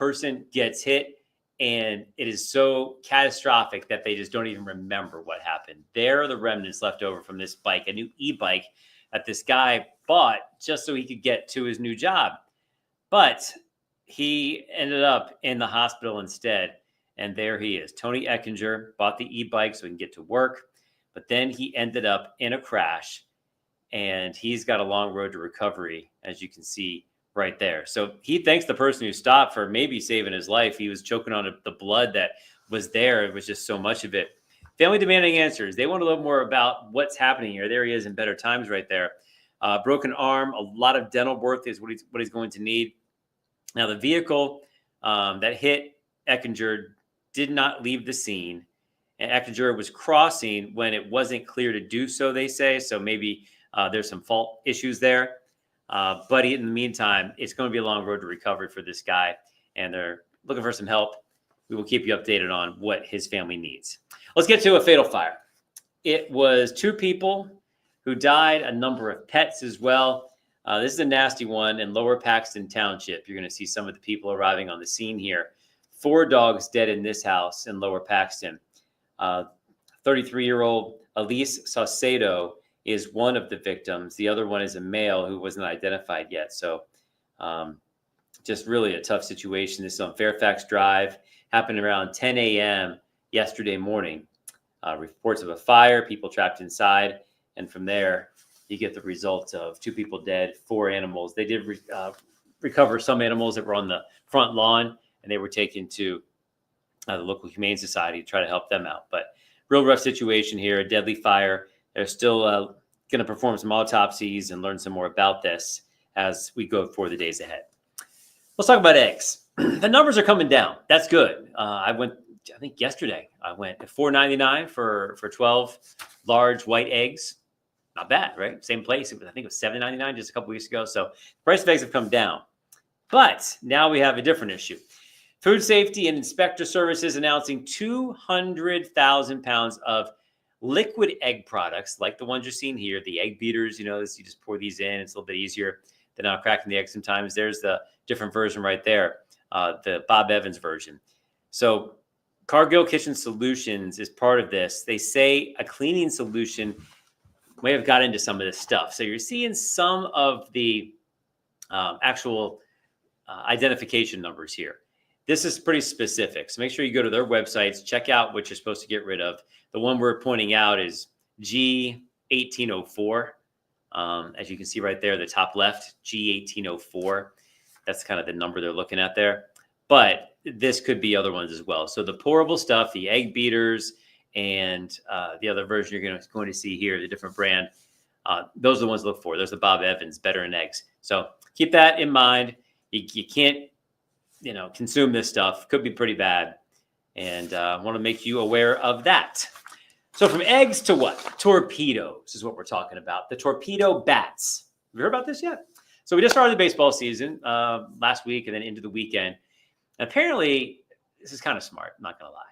person gets hit, and it is so catastrophic that they just don't even remember what happened. There are the remnants left over from this bike, a new e-bike that this guy bought just so he could get to his new job. But he ended up in the hospital instead. And there he is. Tony Eckinger bought the e-bike so he can get to work. But then he ended up in a crash, and he's got a long road to recovery, as you can see right there. So he thanks the person who stopped for maybe saving his life. He was choking on the blood that was there. It was just so much of it. Family demanding answers. They want to know more about what's happening here. There he is in better times right there. Broken arm, a lot of dental work is what he's going to need. Now, the vehicle that hit Eckinger did not leave the scene. And Eckinger was crossing when it wasn't clear to do so, they say. So maybe there's some fault issues there. But in the meantime, it's going to be a long road to recovery for this guy. And they're looking for some help. We will keep you updated on what his family needs. Let's get to a fatal fire. It was 2 people who died, a number of pets as well. This is a nasty one in Lower Paxton Township. You're going to see some of the people arriving on the scene here. 4 dogs dead in this house in Lower Paxton. 33-year-old Elise Saucedo is one of the victims. The other one is a male who wasn't identified yet. So just really a tough situation. This is on Fairfax Drive. Happened around 10 a.m. yesterday morning. Reports of a fire, people trapped inside. And from there, you get the result of 2 people dead, 4 animals. They did recover some animals that were on the front lawn, and they were taken to the local Humane Society to try to help them out. But real rough situation here, a deadly fire. They're still going to perform some autopsies and learn some more about this as we go for the days ahead. Let's talk about eggs. The numbers are coming down. That's good. I think yesterday, I went at $4.99 for 12 large white eggs. Not bad, right? Same place. I think it was $7.99 just a couple weeks ago. So price of eggs have come down. But now we have a different issue. Food Safety and Inspector Services announcing 200,000 pounds of liquid egg products like the ones you're seeing here, the egg beaters. You just pour these in. It's a little bit easier than not cracking the egg sometimes. There's the different version right there, the Bob Evans version. So Cargill Kitchen Solutions is part of this. They say a cleaning solution may have got into some of this stuff. So you're seeing some of the actual identification numbers here. This is pretty specific. So make sure you go to their websites, check out what you're supposed to get rid of. The one we're pointing out is G1804. As you can see right there, the top left, G1804. That's kind of the number they're looking at there. But this could be other ones as well. So the pourable stuff, the egg beaters, and the other version you're going to see here, the different brand, those are the ones to look for. There's the Bob Evans, better in eggs. So keep that in mind. You can't, consume this stuff. Could be pretty bad. And I want to make you aware of that. So from eggs to what? Torpedoes is what we're talking about. The torpedo bats. Have you heard about this yet? So we just started the baseball season last week and then into the weekend. And apparently, this is kind of smart. I'm not going to lie.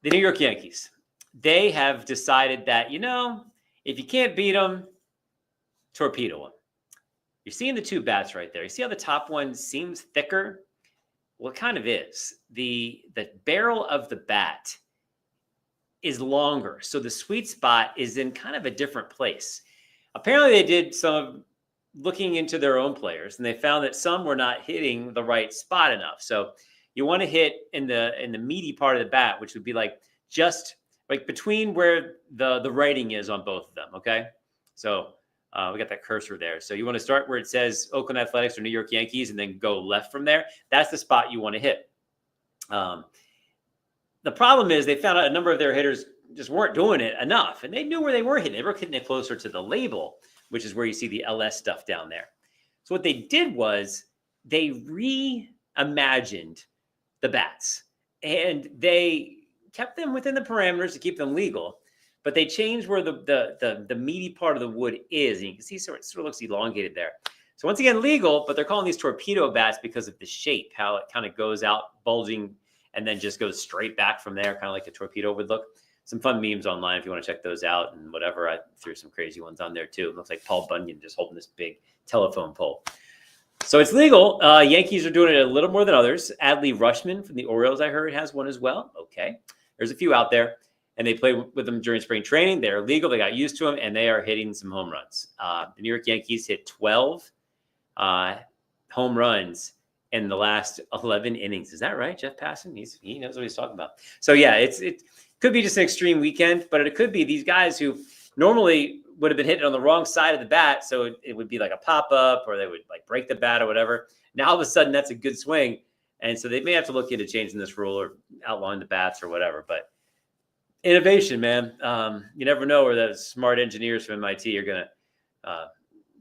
The New York Yankees, they have decided that, if you can't beat them, torpedo them. You're seeing the 2 bats right there. You see how the top one seems thicker? Well, it kind of is. The barrel of the bat is longer. So the sweet spot is in kind of a different place. Apparently, they did some looking into their own players, and they found that some were not hitting the right spot enough. So you want to hit in the meaty part of the bat, which would be just between where the writing is on both of them. Okay. So we got that cursor there. So you want to start where it says Oakland Athletics or New York Yankees and then go left from there. That's the spot you want to hit. The problem is they found out a number of their hitters just weren't doing it enough, and they knew where they were hitting. They were hitting it closer to the label, which is where you see the LS stuff down there. So what they did was they reimagined the bats, and they kept them within the parameters to keep them legal, but they changed where the meaty part of the wood is, and you can see it sort of looks elongated there. So once again, legal, but they're calling these torpedo bats because of the shape, how it kind of goes out bulging and then just goes straight back from there, kind of like a torpedo would look. Some fun memes online if you want to check those out and whatever. I threw some crazy ones on there too. It looks like Paul Bunyan just holding this big telephone pole. So it's legal. Yankees are doing it a little more than others. Adley Rushman from the Orioles, I heard, has one as well. Okay. There's a few out there. And they play with them during spring training. They're legal. They got used to them, and they are hitting some home runs. The New York Yankees hit 12 home runs in the last 11 innings. Is that right, Jeff Passan? He knows what he's talking about. So, yeah, it could be just an extreme weekend, but it could be these guys who normally would have been hitting on the wrong side of the bat, so it would be like a pop-up or they would like break the bat or whatever. Now, all of a sudden, that's a good swing, and so they may have to look into changing this rule or outlawing the bats or whatever, but innovation, man. You never know where those smart engineers from MIT are going to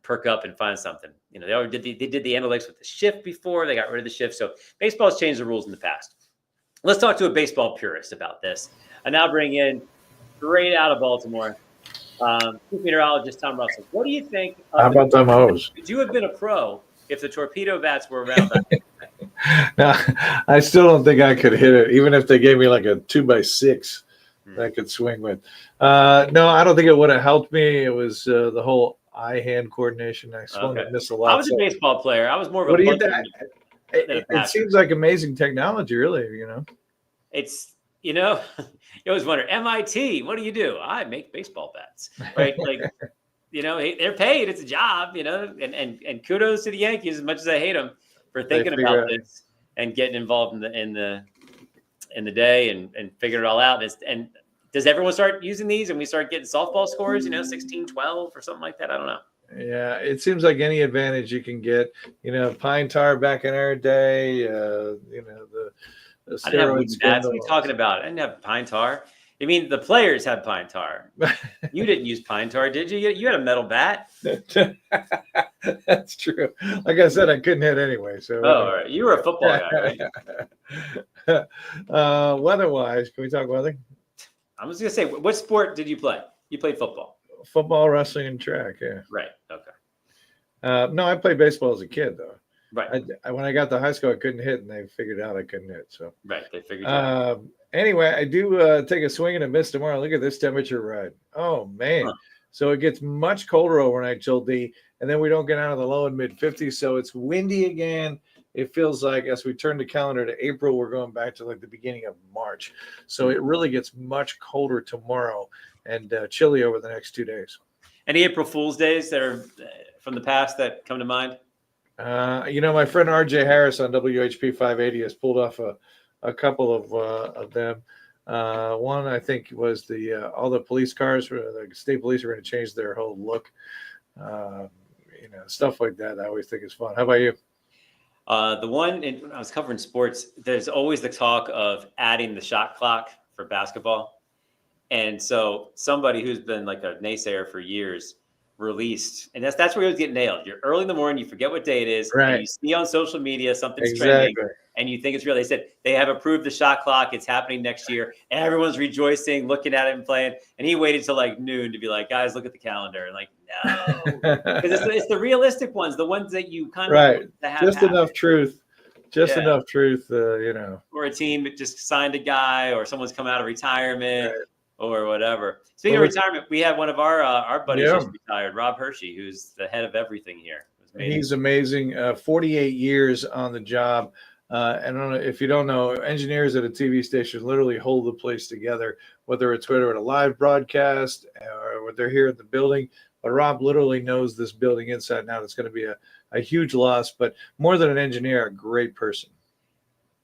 perk up and find something. You know, they already did the analytics with the shift before. They got rid of the shift. So baseball's changed the rules in the past. Let's talk to a baseball purist about this. I now bring in, straight out of Baltimore, chief meteorologist Tom Russell. What do you think? How about them O's? Could you have been a pro if the torpedo bats were around back then? No, I still don't think I could hit it, even if they gave me like a 2x6 that I could swing with. No, I don't think it would have helped me. It was the whole eye-hand coordination. I swung and missed a lot. I was a baseball player. I was more of a. What do you think? It seems like amazing technology, really. You know, it's you always wonder, MIT, what do you do? I make baseball bats, right? Like, they're paid. It's a job, and kudos to the Yankees, as much as I hate them, for thinking about this and getting involved in the day and figuring it all out. And does everyone start using these and we start getting softball scores, 16-12 or something like that? I don't know. Yeah, it seems like any advantage you can get, pine tar back in our day, the steroid scandal. What are you talking about? I didn't have pine tar. I mean, the players had pine tar. You didn't use pine tar, did you? You had a metal bat. That's true. Like I said, I couldn't hit anyway. So. Oh, all right. You were a football guy, right? Weather-wise, can we talk weather? I was going to say, what sport did you play? You played football. Football, wrestling, and track, yeah. Right, okay. No, I played baseball as a kid, though. Right. When I got to high school, I couldn't hit, and they figured out I couldn't hit. So. Right, they figured out. Anyway, I do take a swing and a miss tomorrow. Look at this temperature ride. Oh, man. Huh. So it gets much colder overnight, Jill D, and then we don't get out of the low and mid-50s, so it's windy again. It feels like as we turn the calendar to April, we're going back to like the beginning of March. So it really gets much colder tomorrow and chilly over the next 2 days. Any April Fool's Days that are from the past that come to mind? My friend RJ Harris on WHP 580 has pulled off a couple of them. One, I think, was all the police cars, the state police are going to change their whole look. Stuff like that I always think is fun. How about you? The one, when I was covering sports, there's always the talk of adding the shot clock for basketball. And so somebody who's been like a naysayer for years released, and that's where you always get nailed. You're early in the morning, you forget what day it is, right. And you see on social media something's trending, and you think it's real. They said they have approved the shot clock. It's happening next year. Everyone's rejoicing, looking at it and playing. And he waited till like noon to be like, guys, look at the calendar. And like, no, because it's the realistic ones, the ones that you kind of right. Have just happen. Enough truth. Just enough truth, Or a team that just signed a guy, or someone's come out of retirement, right. Or whatever. Speaking of retirement, we have one of our buddies just retired, Rob Hershey, who's the head of everything here. He's amazing. 48 years on the job. And if you don't know, engineers at a TV station literally hold the place together, whether it's at a live broadcast or they're here at the building. But Rob literally knows this building inside and out. It's going to be a huge loss, but more than an engineer, a great person.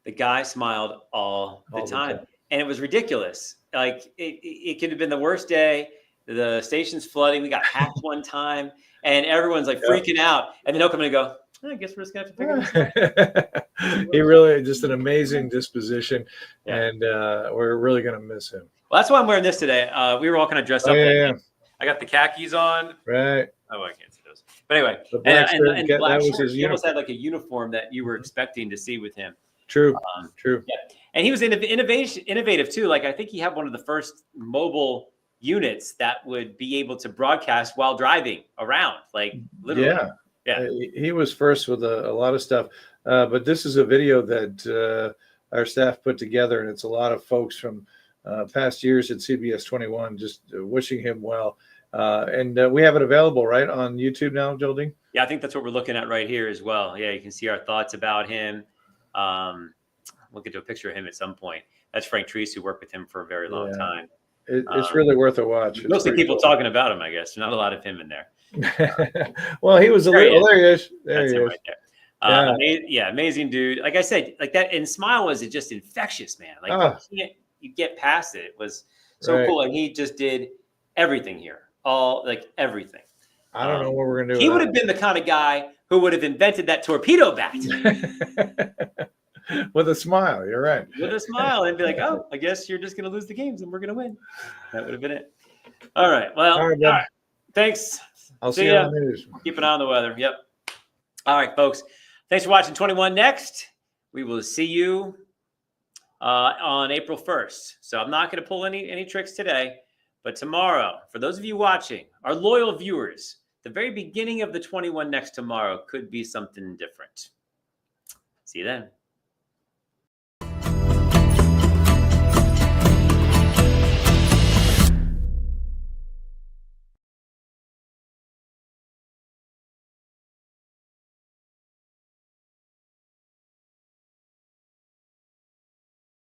The guy smiled all the time. And it was ridiculous. Like it could have been the worst day. The station's flooding. We got hacked one time, and everyone's like freaking out. And then he'll come in and go, I guess we're just gonna have to figure this out. He really just an amazing disposition, and we're really gonna miss him. Well, that's why I'm wearing this today. We were all kind of dressed up. I got the khakis on. Right. Oh, I can't see those. But anyway, and black shorts. He almost had like a uniform that you were expecting to see with him. True. True. Yeah. And he was innovative too. Like I think he had one of the first mobile units that would be able to broadcast while driving around. Like literally. Yeah. He was first with a lot of stuff. But this is a video that our staff put together, and it's a lot of folks from past years at CBS 21 just wishing him well. And we have it available right on YouTube now, Geraldine? Yeah, I think that's what we're looking at right here as well. Yeah, you can see our thoughts about him. We'll get to a picture of him at some point. That's Frank Treese, who worked with him for a very long Yeah. time. It's really worth a watch. It's Mostly pretty people cool. talking about him, I guess. Not a lot of him in there. Well, he was a There he little. is. There he is. There That's he him is. right there. Yeah. Amazing dude. Like I said, like that, and Smile was just infectious, man. Like you get past it. It was so Right. cool, and he just did everything here, everything. I don't know what we're gonna do. He would have been the kind of guy who would have invented that torpedo bat with a smile. You're right. with a smile and be like, "Oh, I guess you're just gonna lose the games and we're gonna win." That would have been it. All right. Well, All right. Thanks. I'll see you on the news. Keep an eye on the weather. Yep. All right, folks. Thanks for watching 21 Next. We will see you on April 1st. So I'm not going to pull any tricks today, but tomorrow, for those of you watching, our loyal viewers, the very beginning of the 21 Next tomorrow could be something different. See you then.